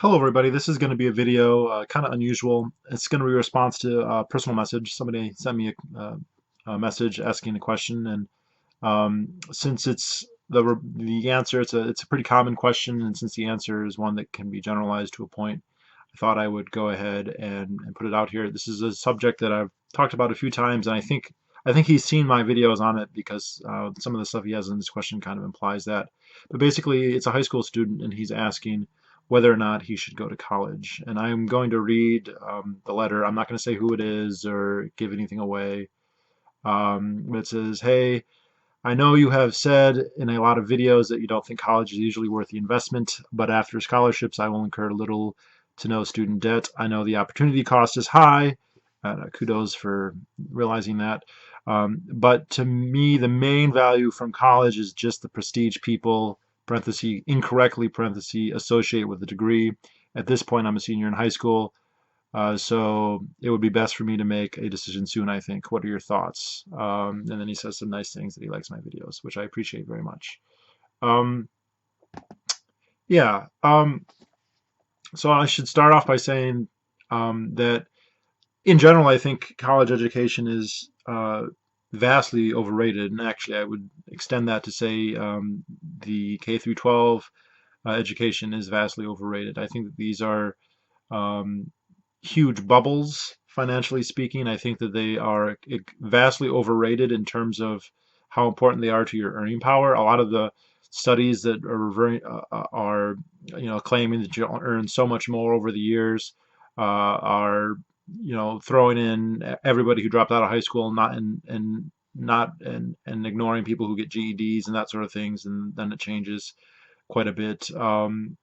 Hello everybody, this is going to be a video, kind of unusual. It's going to be a response to a personal message. Somebody sent me a message asking a question, and since it's the answer, it's a pretty common question, and since the answer is one that can be generalized to a point, I thought I would go ahead and put it out here. This is a subject that I've talked about a few times, and I think he's seen my videos on it because some of the stuff he has in this question kind of implies that. But basically, it's a high school student, and he's asking whether or not he should go to college. And I'm going to read the letter. I'm not going to say who it is or give anything away. But it says, "Hey, I know you have said in a lot of videos that you don't think college is usually worth the investment, but after scholarships, I will incur little to no student debt. I know the opportunity cost is high. Kudos for realizing that. But to me, the main value from college is just the prestige people, parenthesis, incorrectly, parenthesis, associate with the degree. At this point, I'm a senior in high school. So it would be best for me to make a decision soon, I think. What are your thoughts?" And then he says some nice things that he likes my videos, which I appreciate very much. Um, yeah. So I should start off by saying that in general, I think college education is vastly overrated. And actually, I would extend that to say the K through 12 education is vastly overrated. I think that these are um, huge bubbles, financially speaking. I think that they are vastly overrated in terms of how important they are to your earning power. A lot of the studies that are claiming that you'll earn so much more over the years are throwing in everybody who dropped out of high school, not and ignoring people who get GEDs and that sort of things, and then it changes quite a bit. When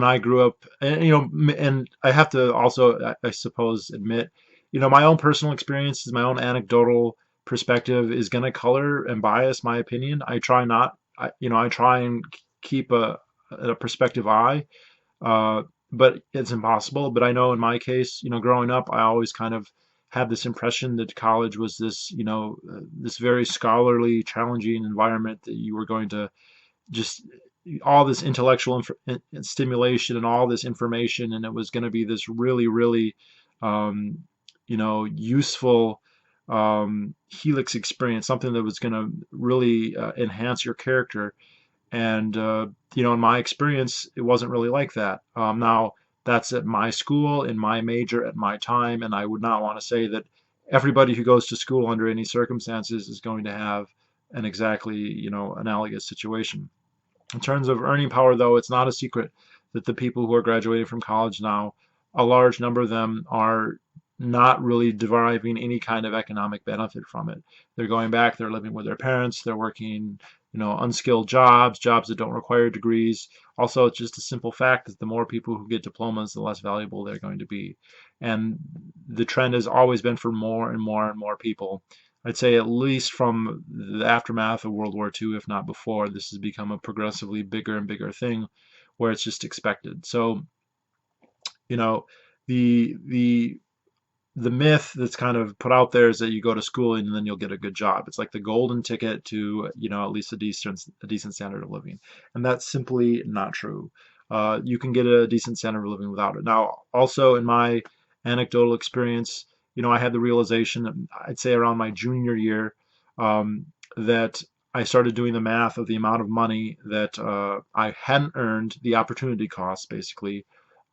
I grew up, and I have to also, I suppose, admit, my own personal experiences, my own anecdotal perspective is going to color and bias my opinion. I try not, I try and keep a perspective eye, uh, but it's impossible. But I know in my case, growing up, I always kind of had this impression that college was this, this very scholarly, challenging environment that you were going to just all this intellectual stimulation and all this information, and it was going to be this really, really, useful helix experience, something that was going to really enhance your character. And in my experience, it wasn't really like that. Now, that's at my school, in my major, at my time, and I would not want to say that everybody who goes to school under any circumstances is going to have an exactly, analogous situation. In terms of earning power, though, it's not a secret that the people who are graduating from college now, a large number of them are not really deriving any kind of economic benefit from it. They're going back, they're living with their parents, they're working, unskilled jobs that don't require degrees. Also, it's just a simple fact that the more people who get diplomas, the less valuable they're going to be. And the trend has always been for more and more and more people. I'd say at least from the aftermath of World War II, if not before, this has become a progressively bigger and bigger thing where it's just expected. So, you know, the the myth that's kind of put out there is that you go to school and then you'll get a good job. It's like the golden ticket to, at least a decent standard of living. And that's simply not true. You can get a decent standard of living without it. Now, also in my anecdotal experience, I had the realization, I'd say around my junior year, that I started doing the math of the amount of money that I hadn't earned, the opportunity cost, basically,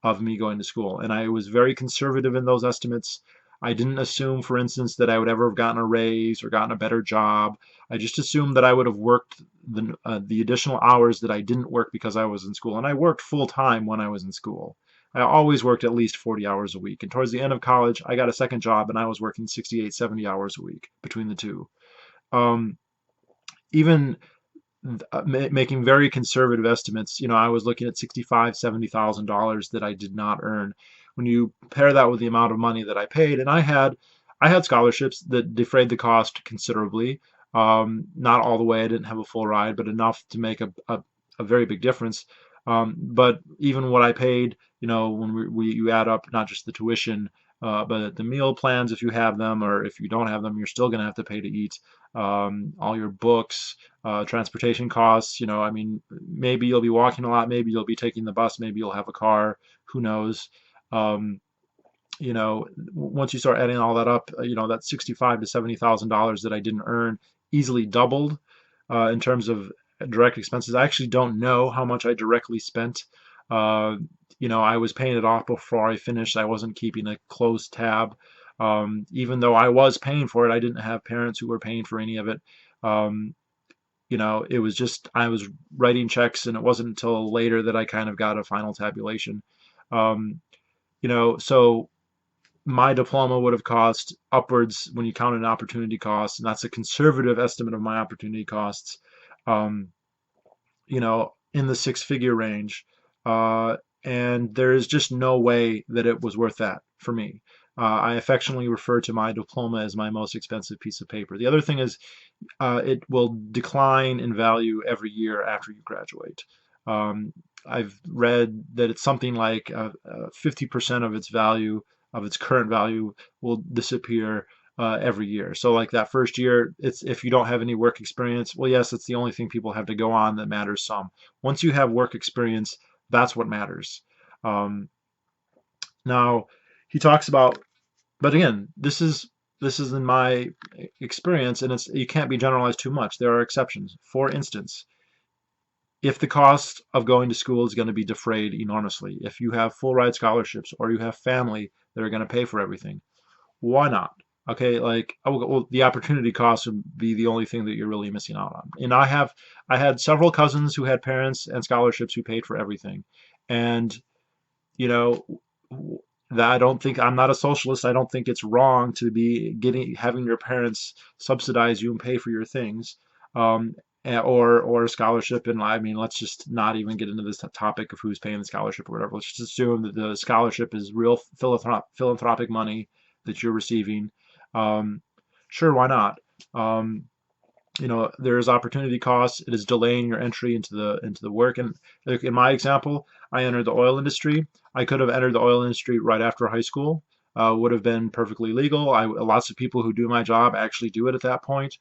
of me going to school. And I was very conservative in those estimates. I didn't assume, for instance, that I would ever have gotten a raise or gotten a better job. I just assumed that I would have worked the additional hours that I didn't work because I was in school. And I worked full time when I was in school. I always worked at least 40 hours a week. And towards the end of college, I got a second job and I was working 68, 70 hours a week between the two. Um, Even making very conservative estimates, I was looking at $65,000, $70,000 that I did not earn. When you pair that with the amount of money that I paid, and I had scholarships that defrayed the cost considerably. Not all the way, I didn't have a full ride, but enough to make a very big difference. But even what I paid, when you add up not just the tuition, But the meal plans, if you have them, or if you don't have them, you're still going to have to pay to eat. All your books, transportation costs, I mean, maybe you'll be walking a lot, maybe you'll be taking the bus, maybe you'll have a car, who knows? Um, Once you start adding all that up, that 65 to $70,000 that I didn't earn easily doubled in terms of direct expenses. I actually don't know how much I directly spent. Uh, I was paying it off before I finished. I wasn't keeping a close tab. Even though I was paying for it, I didn't have parents who were paying for any of it. Um, it was just I was writing checks, and it wasn't until later that I kind of got a final tabulation. Um, so my diploma would have cost upwards, when you count an opportunity cost, and that's a conservative estimate of my opportunity costs, um, in the six-figure range. Uh, and there is just no way that it was worth that for me. I affectionately refer to my diploma as my most expensive piece of paper. The other thing is, it will decline in value every year after you graduate. Um, I've read that it's something like 50% of its value, of its current value, will disappear every year. So like that first year, it's if you don't have any work experience, well, yes, it's the only thing people have to go on that matters some. Once you have work experience, that's what matters. Um, Now, he talks about, but again, this is in my experience, and you can't be generalized too much. There are exceptions. For instance, if the cost of going to school is going to be defrayed enormously, if you have full ride scholarships or you have family that are going to pay for everything, why not? Okay, like, well, the opportunity cost would be the only thing that you're really missing out on. And I had several cousins who had parents and scholarships who paid for everything, and you know that I don't think, I'm not a socialist. I don't think it's wrong to be having your parents subsidize you and pay for your things, um, or a scholarship. And I mean, let's just not even get into this topic of who's paying the scholarship or whatever. Let's just assume that the scholarship is real philanthropic money that you're receiving. Um, sure, why not? Um, there's opportunity costs. It is delaying your entry into the work. And like in my example, I entered the oil industry. I could have entered the oil industry right after high school. Would have been perfectly legal. Lots of people who do my job actually do it at that point.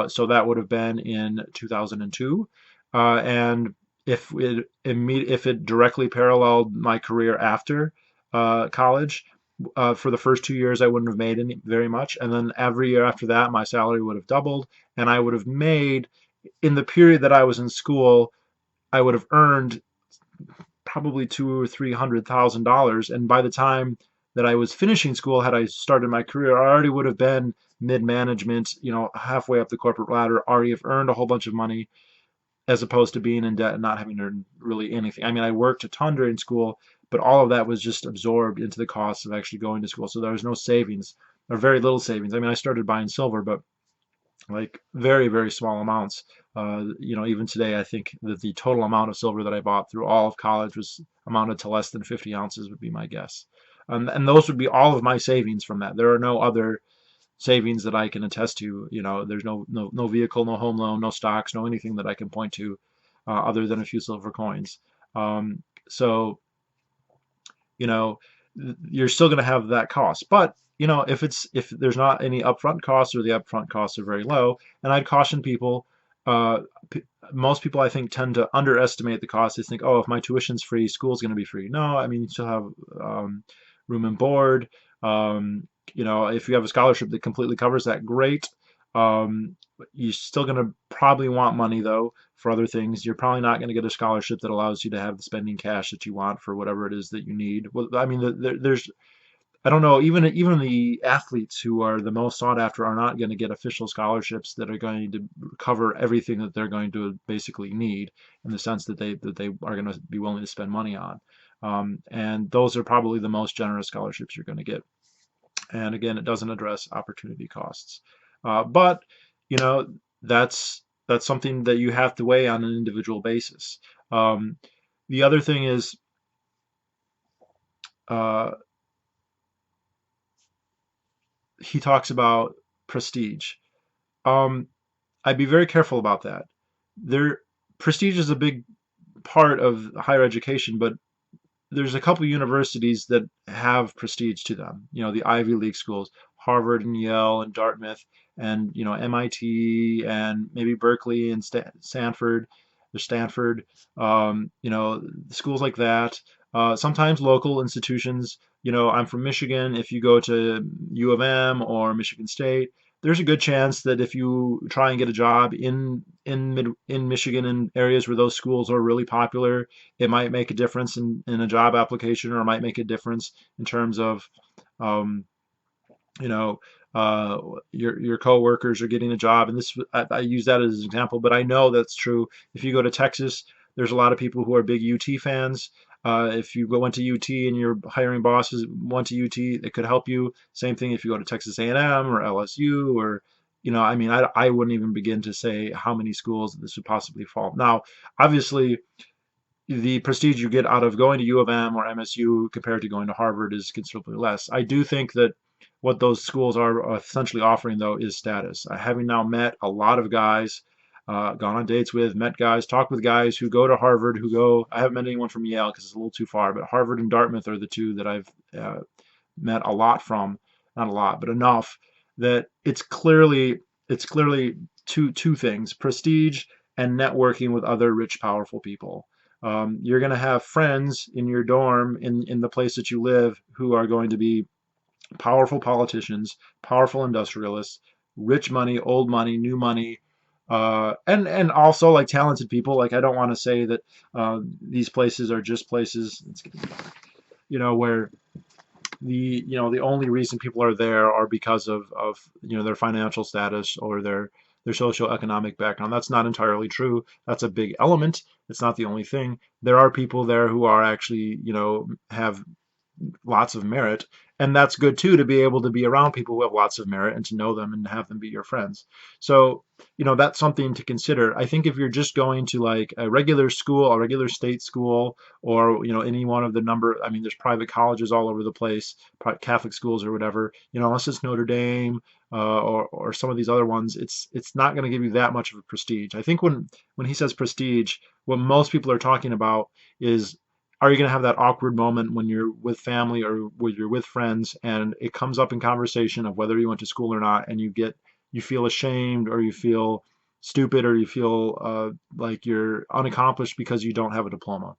So that would have been in 2002. And if it directly paralleled my career after college, for the first 2 years, I wouldn't have made very much, and then every year after that, my salary would have doubled, and I would have made, in the period that I was in school, I would have earned probably $200,000 or $300,000, and by the time that I was finishing school, had I started my career, I already would have been mid-management, halfway up the corporate ladder, already have earned a whole bunch of money, as opposed to being in debt and not having earned really anything. I mean, I worked a ton during school, but all of that was just absorbed into the cost of actually going to school. So there was no savings, or very little savings. I mean, I started buying silver, but like very, very small amounts. Even today, I think that the total amount of silver that I bought through all of college was amounted to less than 50 ounces, would be my guess. And those would be all of my savings from that. There are no other savings that I can attest to. There's no vehicle, no home loan, no stocks, no anything that I can point to, other than a few silver coins. So you know you're still going to have that cost, but if there's not any upfront costs, or the upfront costs are very low, and I'd caution people. Uh, Most people, I think, tend to underestimate the cost. They think, oh, if my tuition's free, school's going to be free. No, I mean, you still have room and board. If you have a scholarship that completely covers that, great. You're still going to probably want money, though, for other things. You're probably not going to get a scholarship that allows you to have the spending cash that you want for whatever it is that you need. Well, I mean, there's, I don't know, even the athletes who are the most sought after are not going to get official scholarships that are going to cover everything that they're going to basically need, in the sense that they are going to be willing to spend money on. And those are probably the most generous scholarships you're going to get. And again, it doesn't address opportunity costs. But you know, that's something that you have to weigh on an individual basis. Um, the other thing is, uh, he talks about prestige. Um, I'd be very careful about that. Prestige is a big part of higher education, but there's a couple universities that have prestige to them. The Ivy League schools, Harvard and Yale and Dartmouth, and MIT and maybe Berkeley and Stanford or Stanford. Schools like that. Sometimes local institutions. I'm from Michigan. If you go to U of M or Michigan State, there's a good chance that if you try and get a job in Michigan, in areas where those schools are really popular, it might make a difference in a job application, or it might make a difference in terms of um, you know your coworkers are getting a job. And I use that as an example, but I know that's true. If you go to Texas, there's a lot of people who are big UT fans. If you went to UT and your hiring bosses went to UT, it could help you. Same thing if you go to Texas A&M or LSU, or I mean, I wouldn't even begin to say how many schools this would possibly fall. Now, obviously, the prestige you get out of going to U of M or MSU compared to going to Harvard is considerably less. I do think that what those schools are essentially offering, though, is status. Having now met a lot of guys, gone on dates with, met guys, talked with guys who go to Harvard, I haven't met anyone from Yale because it's a little too far, but Harvard and Dartmouth are the two that I've met a lot from. Not a lot, but enough that it's clearly two things: prestige and networking with other rich, powerful people. You're going to have friends in your dorm, in the place that you live, who are going to be powerful politicians, powerful industrialists, rich money, old money, new money, and also like talented people. Like, I don't want to say that these places are just places, where the only reason people are there are because of their financial status or their socioeconomic background. That's not entirely true. That's a big element. It's not the only thing. There are people there who are actually, have lots of merit, and that's good too, to be able to be around people who have lots of merit and to know them and have them be your friends. So that's something to consider. I think if you're just going to like a regular school, a regular state school, or any one of the number, I mean, there's private colleges all over the place, Catholic schools or whatever, unless it's Notre Dame, or some of these other ones, it's not going to give you that much of a prestige. I think when he says prestige, what most people are talking about is, are you going to have that awkward moment when you're with family or when you're with friends, and it comes up in conversation of whether you went to school or not, and you feel ashamed, or you feel stupid, or you feel like you're unaccomplished because you don't have a diploma.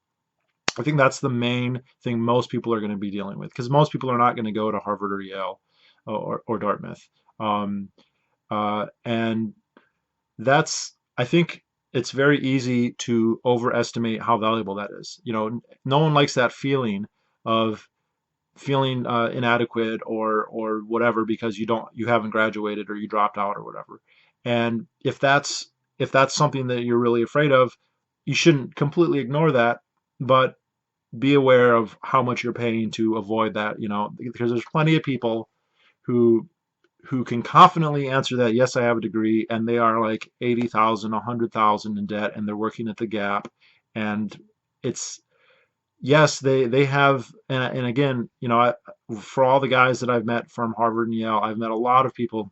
I think that's the main thing most people are going to be dealing with, because most people are not going to go to Harvard or Yale or Dartmouth. Um, and that's, I think it's very easy to overestimate how valuable that is. No one likes that feeling of feeling inadequate or whatever, because you haven't graduated, or you dropped out, or whatever. And if that's something that you're really afraid of, you shouldn't completely ignore that, but be aware of how much you're paying to avoid that. Because there's plenty of people who can confidently answer that, yes, I have a degree, and they are like 80,000, 100,000 in debt, and they're working at the Gap. And it's, yes, they have, and again, for all the guys that I've met from Harvard and Yale, I've met a lot of people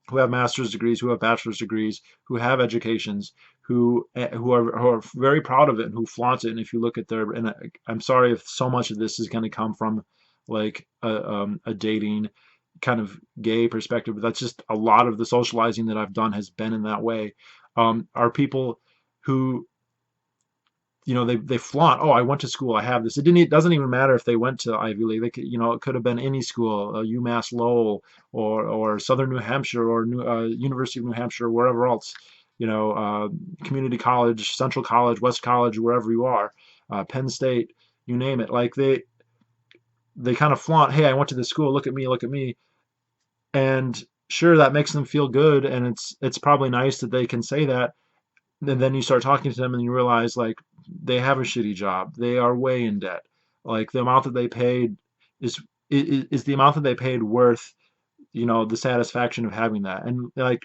who have master's degrees, who have bachelor's degrees, who have educations, who are very proud of it and who flaunt it. And if you look at I'm sorry if so much of this is going to come from like a dating kind of gay perspective, but that's just a lot of the socializing that I've done has been in that way. Are people who they flaunt, oh, I went to school, I have this. It doesn't even matter if they went to Ivy League. They could, it could have been any school, UMass Lowell, or Southern New Hampshire, or University of New Hampshire, or wherever else, community college, Central College, West College, wherever you are, Penn State, you name it. Like, they kind of flaunt, hey, I went to this school, look at me, look at me. And sure, that makes them feel good, and it's probably nice that they can say that. And then you start talking to them, and you realize, like, they have a shitty job. They are way in debt. Like, the amount that they paid is the amount that they paid worth, the satisfaction of having that. And like,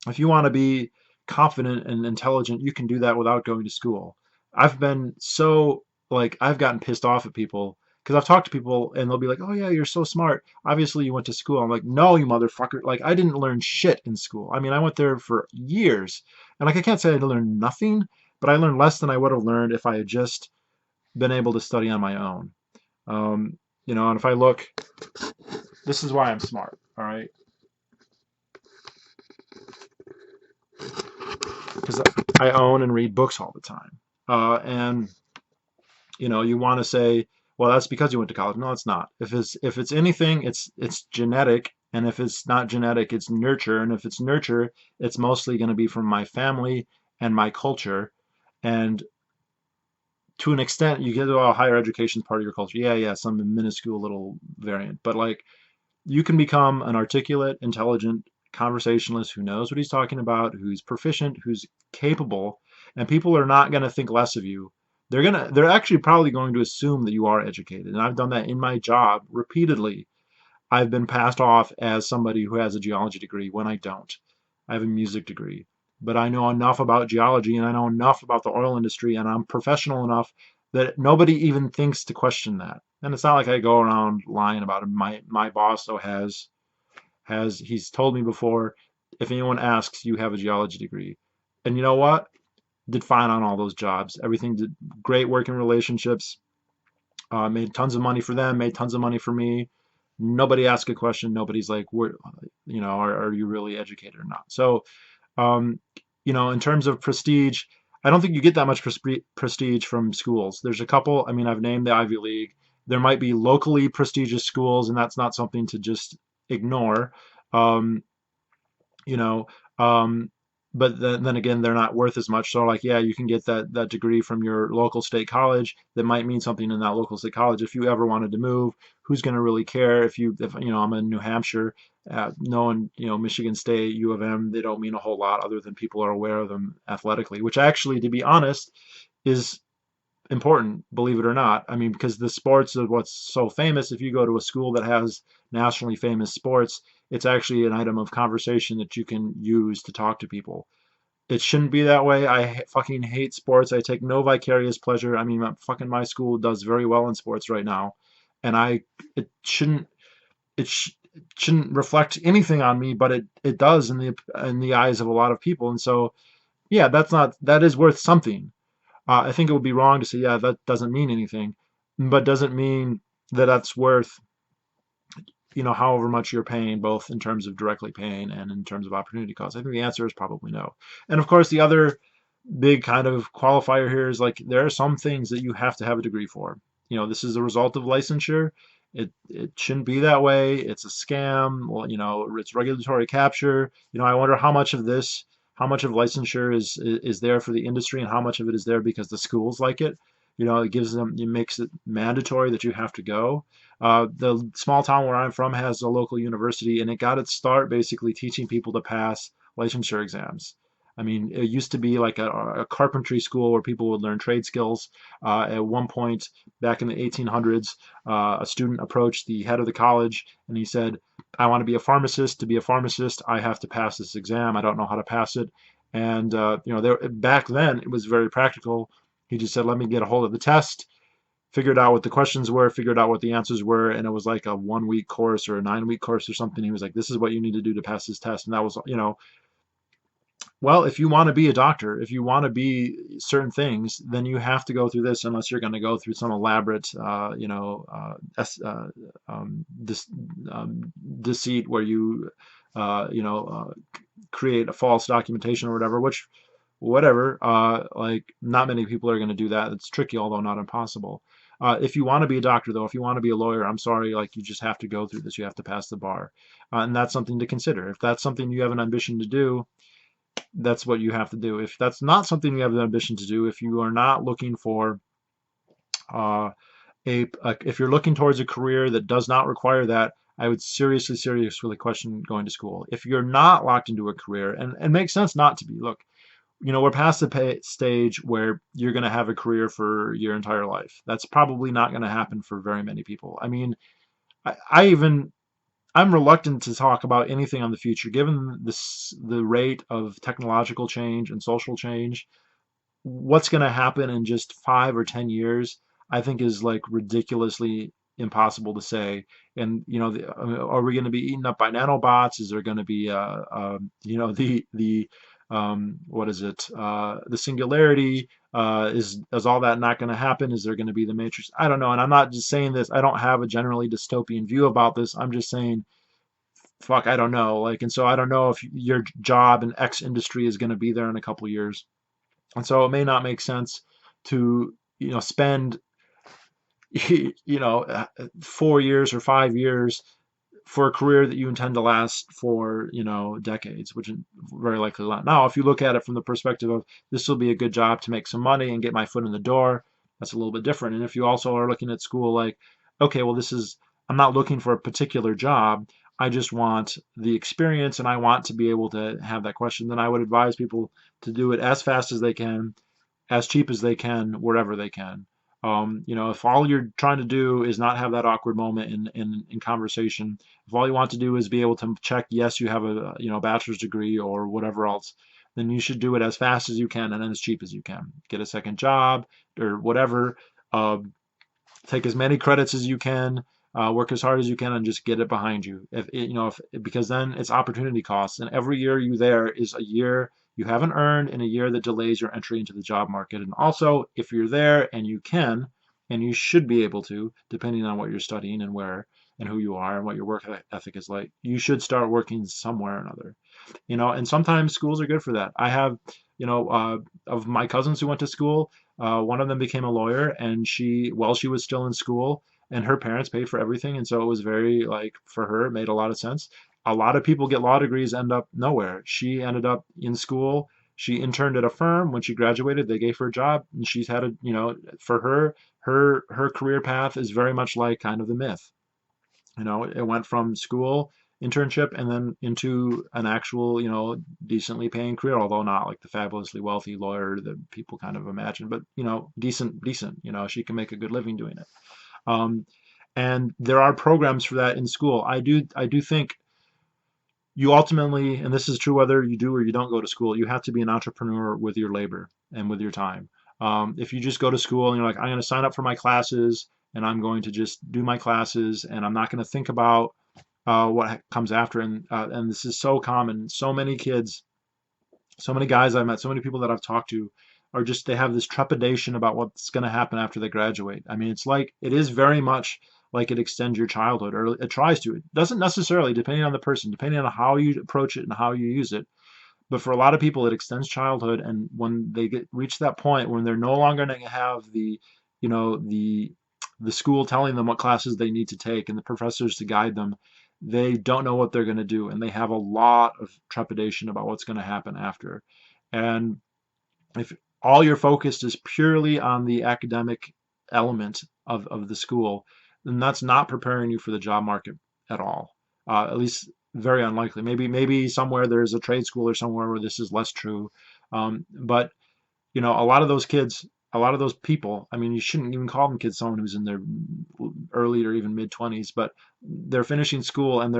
if you want to be confident and intelligent, you can do that without going to school. I've been so, like, I've gotten pissed off at people because I've talked to people and they'll be like, "Oh yeah, you're so smart. Obviously you went to school." I'm like, "No, you motherfucker. Like, I didn't learn shit in school. I mean, I went there for years, and like, I can't say I learned nothing, but I learned less than I would have learned if I had just been able to study on my own. And if I look, this is why I'm smart. All right, because I own and read books all the time. And you want to say, well, that's because you went to college. No, it's not. If it's anything, it's genetic, and if it's not genetic, it's nurture, and if it's nurture, it's mostly going to be from my family and my culture, and to an extent, you get to higher education is part of your culture. Yeah, yeah, some minuscule little variant, but like you can become an articulate, intelligent conversationalist who knows what he's talking about, who's proficient, who's capable, and people are not going to think less of you. They're actually probably going to assume that you are educated. And I've done that in my job repeatedly. I've been passed off as somebody who has a geology degree when I don't. I have a music degree, but I know enough about geology and I know enough about the oil industry and I'm professional enough that nobody even thinks to question that. And it's not like I go around lying about it. My boss though he's told me before, if anyone asks, you have a geology degree. And you know what? Did fine on all those jobs. Everything did great working relationships, made tons of money for them, made tons of money for me. Nobody asked a question. Nobody's like, are you really educated or not? So, um, in terms of prestige, I don't think you get that much prestige from schools. There's a couple. I mean, I've named the Ivy League. There might be locally prestigious schools, and that's not something to just ignore. Um, you know, um, but then again, they're not worth as much. So like, yeah, you can get that degree from your local state college that might mean something in that local state college. If you ever wanted to move, who's going to really care if I'm in New Hampshire, knowing, Michigan State, U of M, they don't mean a whole lot other than people are aware of them athletically, which actually, to be honest, is important, believe it or not. I mean, because the sports are what's so famous. If you go to a school that has nationally famous sports, it's actually an item of conversation that you can use to talk to people. It shouldn't be that way. I fucking hate sports. I take no vicarious pleasure. I mean, my school does very well in sports right now, and it shouldn't it shouldn't reflect anything on me, but it does in the eyes of a lot of people. And so, yeah, that is worth something. I think it would be wrong to say, yeah, that doesn't mean anything, but doesn't mean that that's worth, however much you're paying, both in terms of directly paying and in terms of opportunity cost. I think the answer is probably no. And of course, the other big kind of qualifier here is like there are some things that you have to have a degree for. This is the result of licensure. It shouldn't be that way. It's a scam. Well, it's regulatory capture. I wonder how much of licensure is there for the industry, and how much of it is there because the schools like it. It makes it mandatory that you have to go. The small town where I'm from has a local university, and it got its start basically teaching people to pass licensure exams. I mean, it used to be like a carpentry school where people would learn trade skills. At one point, back in the 1800s, a student approached the head of the college and he said, I want to be a pharmacist. To be a pharmacist, I have to pass this exam. I don't know how to pass it. And, back then, it was very practical. He just said, let me get a hold of the test, figured out what the questions were, figured out what the answers were, and it was like a 1 week course or a 9 week course or something. He was like, this is what you need to do to pass this test. And that was, well, if you want to be a doctor, if you want to be certain things, then you have to go through this, unless you're going to go through some elaborate, this, deceit where you, create a false documentation or whatever, whatever, like not many people are going to do that. It's tricky, although not impossible. If you want to be a doctor, though, if you want to be a lawyer, I'm sorry, like you just have to go through this. You have to pass the bar. And that's something to consider. If that's something you have an ambition to do, that's what you have to do. If that's not something you have an ambition to do, if you are not looking for uh, if you're looking towards a career that does not require that, I would seriously question going to school. If you're not locked into a career, and it makes sense not to be. Look, we're past the stage where you're going to have a career for your entire life. That's probably not going to happen for very many people. I mean, I even I'm reluctant to talk about anything on the future, given the rate of technological change and social change. What's going to happen in just 5 or 10 years, I think, is like ridiculously impossible to say. And are we going to be eaten up by nanobots? Is there going to be the What is it? The singularity. Is all that not going to happen? Is there going to be the matrix? I don't know. And I'm not just saying this. I don't have a generally dystopian view about this. I'm just saying, fuck, I don't know. Like, and so I don't know if your job in X industry is going to be there in a couple of years. And so it may not make sense to, spend, 4 years or 5 years for a career that you intend to last for, decades, which very likely not. Now, if you look at it from the perspective of this will be a good job to make some money and get my foot in the door, that's a little bit different. And if you also are looking at school like, okay, well, I'm not looking for a particular job. I just want the experience and I want to be able to have that question, then I would advise people to do it as fast as they can, as cheap as they can, wherever they can. If all you're trying to do is not have that awkward moment in conversation, if all you want to do is be able to check, yes, you have a bachelor's degree or whatever else, then you should do it as fast as you can and as cheap as you can. Get a second job or whatever. Uh, Take as many credits as you can, work as hard as you can, and just get it behind you. Because then it's opportunity costs, and every year you there is a year you haven't earned and a year that delays your entry into the job market. And also, if you're there and you can, and you should be able to, depending on what you're studying and where and who you are and what your work ethic is like, you should start working somewhere or another. And sometimes schools are good for that. I have, of my cousins who went to school, one of them became a lawyer, and while she was still in school, and her parents paid for everything, and so it was very like for her, it made a lot of sense. A lot of people get law degrees, end up nowhere. She ended up in school. She interned at a firm. When she graduated, they gave her a job, and she's had for her career path is very much like kind of the myth. It went from school internship and then into an actual, decently paying career, although not like the fabulously wealthy lawyer that people kind of imagine, but, decent, she can make a good living doing it. Um, and there are programs for that in school. I do think you ultimately, and this is true whether you do or you don't go to school, you have to be an entrepreneur with your labor and with your time. If you just go to school and you're like, I'm going to sign up for my classes and I'm going to just do my classes and I'm not going to think about what comes after, and this is so common. So many kids, so many guys I've met, so many people that I've talked to are just they have this trepidation about what's going to happen after they graduate. I mean, it is very much like it extends your childhood, or it tries to. It doesn't necessarily, depending on the person, depending on how you approach it and how you use it. But for a lot of people, it extends childhood, and when they reach that point when they're no longer going to have you know, the school telling them what classes they need to take and the professors to guide them, they don't know what they're going to do, and they have a lot of trepidation about what's going to happen after. And if all your focus is purely on the academic element of the school, then that's not preparing you for the job market at all. At least very unlikely. Maybe somewhere there's a trade school or somewhere where this is less true. But a lot of those kids, a lot of those people, I mean, you shouldn't even call them kids, someone who's in their early or even mid 20s, but they're finishing school and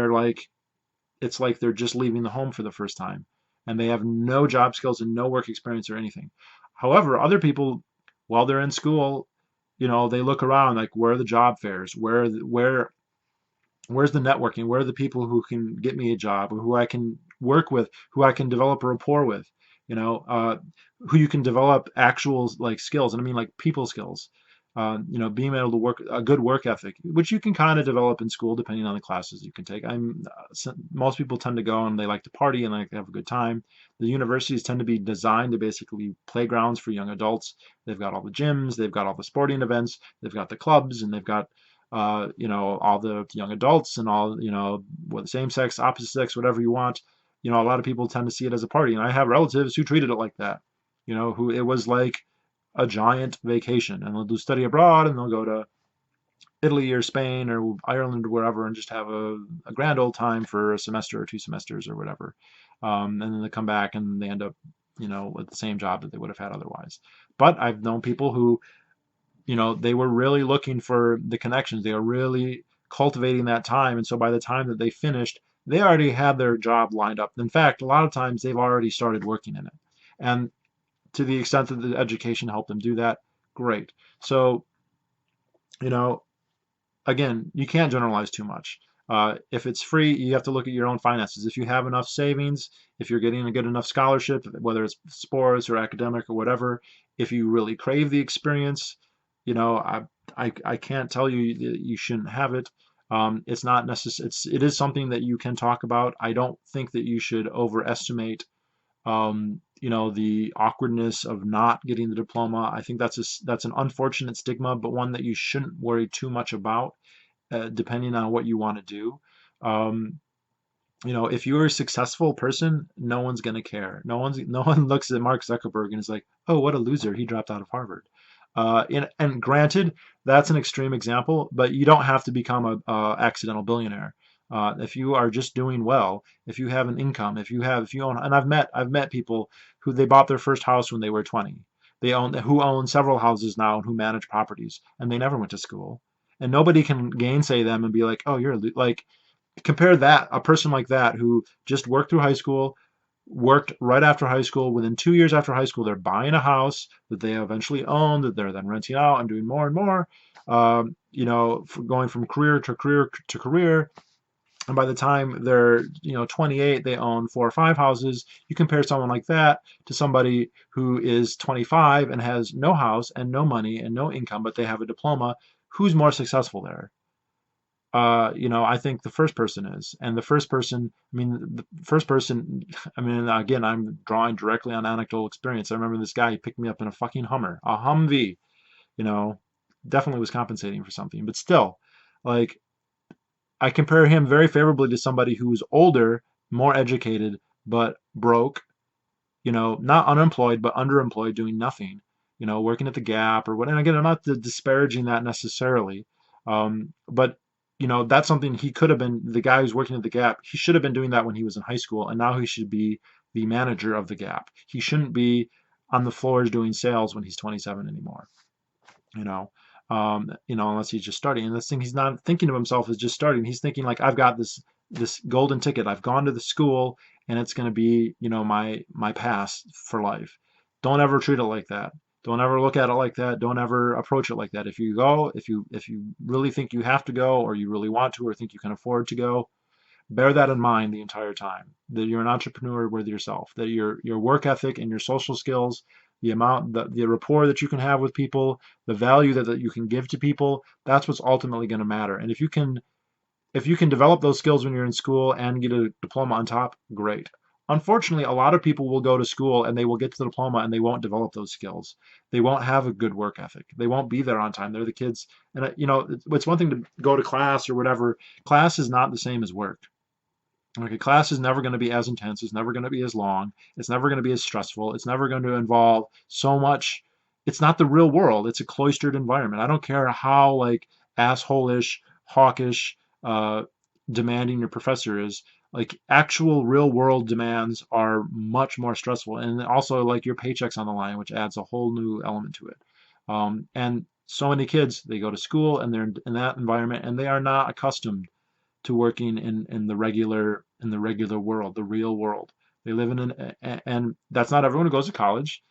it's like they're just leaving the home for the first time and they have no job skills and no work experience or anything. However, other people, while they're in school, they look around like, where are the job fairs? Where's the networking? Where are the people who can get me a job or who I can work with, who I can develop a rapport with, you know, uh, who you can develop actual like skills. And I mean like people skills, being able to work a good work ethic, which you can kind of develop in school depending on the classes you can take. Most people tend to go and they like to party and like to have a good time. The universities tend to be designed to basically playgrounds for young adults. They've got all the gyms, they've got all the sporting events, they've got the clubs, and they've got all the young adults and all, with same sex, opposite sex, whatever you want. A lot of people tend to see it as a party. And I have relatives who treated it like that, who it was like a giant vacation, and they'll do study abroad and they'll go to Italy or Spain or Ireland or wherever and just have a grand old time for a semester or 2 semesters or whatever. And then they come back and they end up, with the same job that they would have had otherwise. But I've known people who, they were really looking for the connections. They were really cultivating that time. And so by the time that they finished, they already had their job lined up. In fact, a lot of times they've already started working in it. And to the extent that the education helped them do that, great. So, you know, again, you can't generalize too much. If it's free, you have to look at your own finances. If you have enough savings, if you're getting a good enough scholarship, whether it's sports or academic or whatever, if you really crave the experience, you know, I can't tell you that you shouldn't have it. It's not necessary. It is something that you can talk about. I don't think that you should overestimate the awkwardness of not getting the diploma. I think that's an unfortunate stigma, but one that you shouldn't worry too much about, depending on what you want to do. Um, if you're a successful person, no one's gonna care. No one looks at Mark Zuckerberg and is like, oh, what a loser, he dropped out of Harvard. And granted, that's an extreme example, but you don't have to become a accidental billionaire. If you are just doing well, if you have an income, if you own, and I've met people who they bought their first house when they were 20. Who own several houses now and who manage properties, and they never went to school. And nobody can gainsay them and be like, oh, like, compare that, a person like that who just worked through high school, worked right after high school. Within 2 years after high school, they're buying a house that they eventually own, that they're then renting out and doing more and more. Going from career to career to career. And by the time they're 28, they own 4 or 5 houses. You compare someone like that to somebody who is 25 and has no house and no money and no income, but they have a diploma. Who's more successful there? I think the first person is. And the first person, I mean, again, I'm drawing directly on anecdotal experience. I remember this guy, he picked me up in a fucking Hummer, a Humvee, you know, definitely was compensating for something, but still, like, I compare him very favorably to somebody who was older, more educated, but broke, not unemployed, but underemployed, doing nothing, working at the Gap or what. And again, I'm not disparaging that necessarily. But that's something he could have been. The guy who's working at the Gap, he should have been doing that when he was in high school, and now he should be the manager of the Gap. He shouldn't be on the floors doing sales when he's 27 anymore. You know, unless he's just starting. And this thing, he's not thinking of himself as just starting. He's thinking like, I've got this golden ticket. I've gone to the school, and it's going to be, my pass for life. Don't ever treat it like that. Don't ever look at it like that. Don't ever approach it like that. If you go, if you really think you have to go, or you really want to, or think you can afford to go, bear that in mind the entire time, that you're an entrepreneur with yourself, that your work ethic and your social skills, the rapport that you can have with people, the value that you can give to people, that's what's ultimately going to matter. And if you can develop those skills when you're in school and get a diploma on top, great. Unfortunately, a lot of people will go to school and they will get to the diploma and they won't develop those skills. They won't have a good work ethic. They won't be there on time. They're the kids. And it's one thing to go to class or whatever. Class is not the same as work. Okay, class is never going to be as intense. It's never going to be as long. It's never going to be as stressful. It's never going to involve so much. It's not the real world. It's a cloistered environment. I don't care how like asshole-ish, hawkish, demanding your professor is. Like actual real world demands are much more stressful, and also like your paycheck's on the line, which adds a whole new element to it. And so many kids, they go to school and they're in that environment, and they are not accustomed to working in the regular world, the real world. They live in and that's not everyone who goes to college.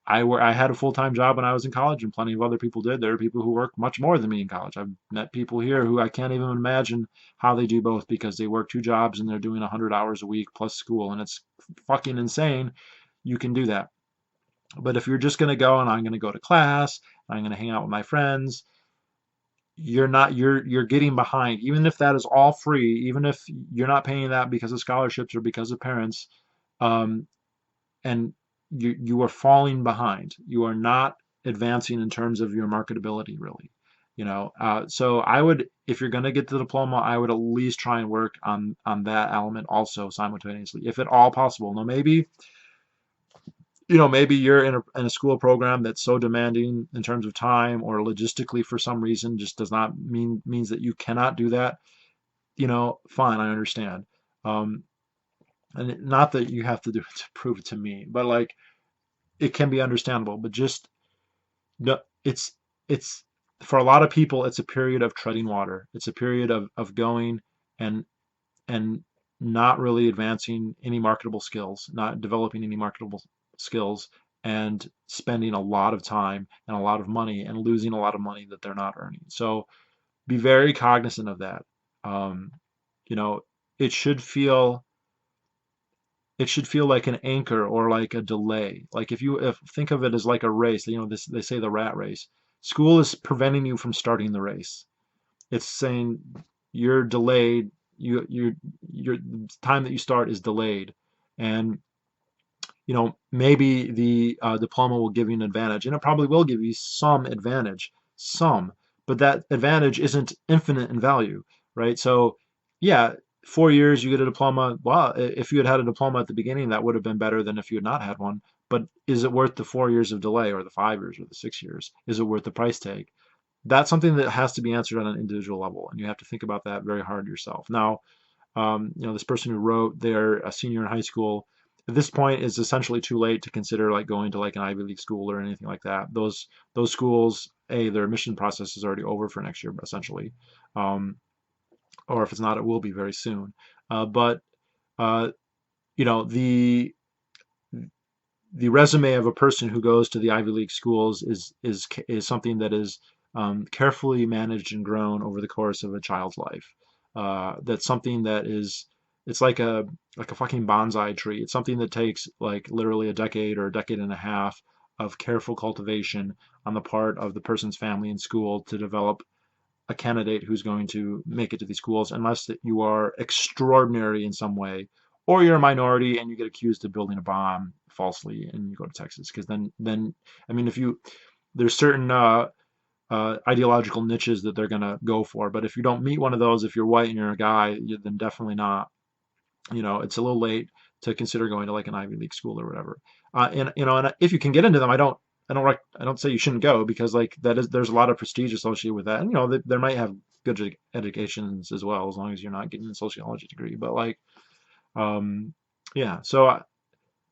I had a full-time job when I was in college, and plenty of other people did. There are people who work much more than me in college. I've met people here who I can't even imagine how they do both, because they work 2 jobs and they're doing 100 hours a week plus school, and it's fucking insane. You can do that. But if you're just going to go and I'm going to go to class, I'm going to hang out with my friends, you're getting behind. Even if that is all free, even if you're not paying that because of scholarships or because of parents, um, and you are falling behind. You are not advancing in terms of your marketability, really. So I would, if you're going to get the diploma, I would at least try and work on that element also simultaneously, if at all possible. Now maybe you're in a school program that's so demanding in terms of time, or logistically for some reason just does not means that you cannot do that. Fine, I understand. Um, and not that you have to do it to prove it to me, but like, it can be understandable. But just no, it's for a lot of people, it's a period of treading water. It's a period of going and and not really advancing any marketable skills, not developing any marketable skills, and spending a lot of time and a lot of money and losing a lot of money that they're not earning. So be very cognizant of that. Um, you know, it should feel it should feel like an anchor or like a delay. Like if think of it as like a race, this they say the rat race. School is preventing you from starting the race. It's saying you're delayed. Your time that you start is delayed, and maybe the diploma will give you an advantage, and it probably will give you some advantage, some, but that advantage isn't infinite in value, right? So, yeah, 4 years you get a diploma. Well, if you had had a diploma at the beginning, that would have been better than if you had not had one. But is it worth the 4 years of delay, or the 5 years, or the 6 years? Is it worth the price tag? That's something that has to be answered on an individual level, and you have to think about that very hard yourself. Now, this person who wrote, they're a senior in high school. At this point, it's essentially too late to consider like going to like an Ivy League school or anything like that. Those schools, their admission process is already over for next year, essentially, um, or if it's not, it will be very soon. But uh, you know the resume of a person who goes to the Ivy League schools is something that is carefully managed and grown over the course of a child's life. That's something that is it's like a fucking bonsai tree. It's something that takes like literally a decade or a decade and a half of careful cultivation on the part of the person's family and school to develop a candidate who's going to make it to these schools, unless that you are extraordinary in some way, or you're a minority and you get accused of building a bomb falsely and you go to Texas. Because then, I mean, if you there's certain ideological niches that they're going to go for, but if you don't meet one of those, if you're white and you're a guy, then definitely not. It's a little late to consider going to like an Ivy League school or whatever. And if you can get into them, I don't say you shouldn't go, because like there's a lot of prestige associated with that, and there might have good educations as well, as long as you're not getting a sociology degree. But like, yeah, so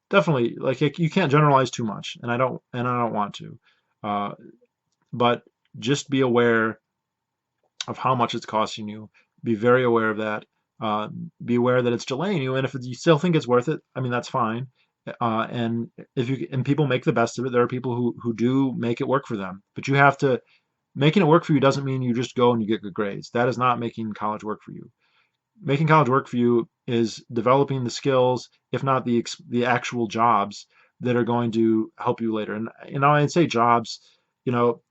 definitely like you can't generalize too much, and I don't want to, uh, but just be aware of how much it's costing you. Be very aware of that. Uh, be aware that it's delaying you, and if you still think it's worth it, I mean that's fine. And if you and people make the best of it. There are people who do make it work for them, but you have to making it work for you doesn't mean you just go and you get good grades. That is not making college work for you. Making college work for you is developing the skills, if not the actual jobs that are going to help you later. And I'd say jobs, you know,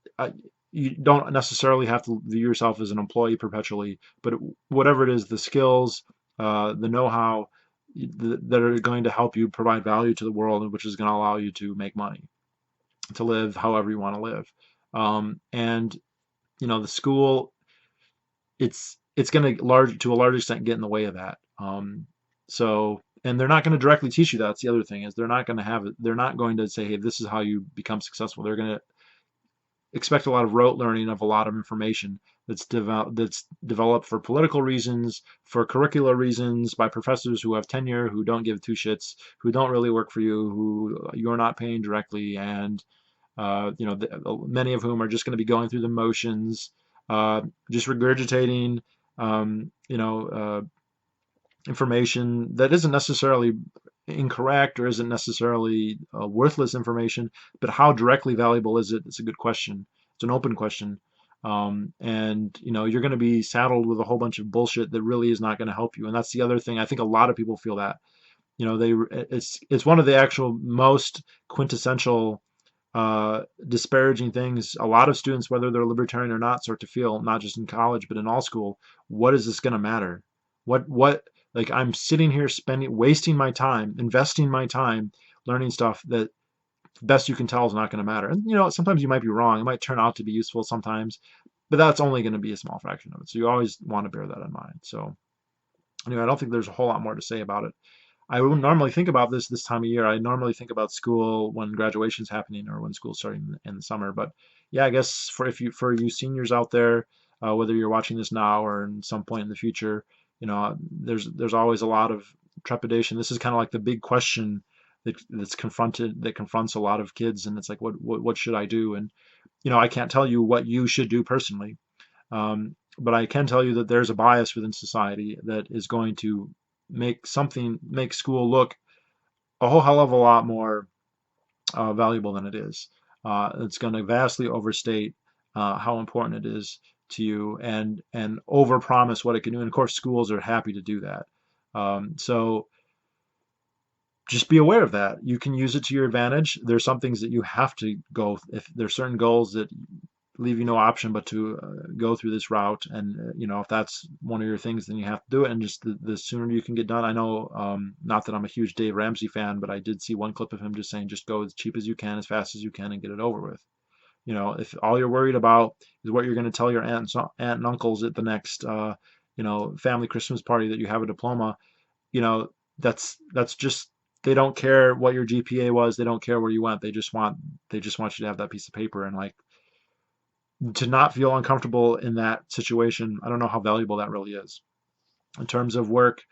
you don't necessarily have to view yourself as an employee perpetually, but whatever it is, the skills, the know-how that are going to help you provide value to the world, and which is going to allow you to make money, to live however you want to live. And the school, it's going to a large extent get in the way of that. So, and they're not going to directly teach you that. That's the other thing, is they're not going to say, hey, this is how you become successful. They're going to expect a lot of rote learning of a lot of information that's developed for political reasons, for curricular reasons, by professors who have tenure, who don't give two shits, who don't really work for you, who you're not paying directly, and many of whom are just going to be going through the motions, just regurgitating, um, you know, uh, information that isn't necessarily incorrect or isn't necessarily worthless information, but how directly valuable is it? It's a good question. It's an open question. And you're going to be saddled with a whole bunch of bullshit that really is not going to help you. And that's the other thing. I think a lot of people feel that. It's one of the actual most quintessential disparaging things a lot of students, whether they're libertarian or not, start to feel, not just in college but in all school. What is this going to matter? What Like, I'm sitting here wasting my time, investing my time learning stuff that best you can tell is not going to matter. And sometimes you might be wrong. It might turn out to be useful sometimes, but that's only going to be a small fraction of it. So you always want to bear that in mind. So anyway, I don't think there's a whole lot more to say about it. I wouldn't normally think about this time of year. I normally think about school when graduation's happening or when school's starting in the summer. But yeah, I guess for you seniors out there, whether you're watching this now or in some point in the future, there's always a lot of trepidation. This is kind of like the big question that confronts a lot of kids, and it's like, what should I do? And I can't tell you what you should do personally, but I can tell you that there's a bias within society that is going to make school look a whole hell of a lot more valuable than it is. It's going to vastly overstate how important it is to you, and overpromise what it can do. And of course, schools are happy to do that. So just be aware of that. You can use it to your advantage. There's some things that you have to go. If there's certain goals that leave you no option but to go through this route, and if that's one of your things, then you have to do it. And just the sooner you can get done. I know, not that I'm a huge Dave Ramsey fan, but I did see one clip of him just saying, just go as cheap as you can, as fast as you can, and get it over with. If all you're worried about is what you're going to tell your aunt and uncles at the next, family Christmas party that you have a diploma, you know, that's just, they don't care what your GPA was. They don't care where you went. They just want you to have that piece of paper. And like, to not feel uncomfortable in that situation, I don't know how valuable that really is. In terms of work,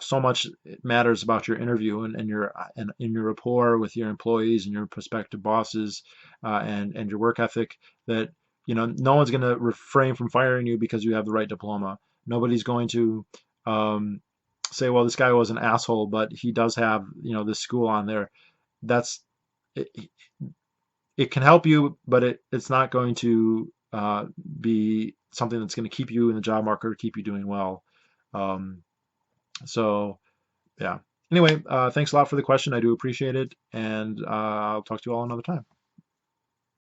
so much it matters about your interview, and in your rapport with your employees and your prospective bosses, and your work ethic, that no one's going to refrain from firing you because you have the right diploma. Nobody's going to say, well, this guy was an asshole, but he does have this school on there. That's it, it can help you, but it's not going to be something that's going to keep you in the job market or keep you doing well. Um, so yeah. Anyway, thanks a lot for the question. I do appreciate it, and I'll talk to you all another time.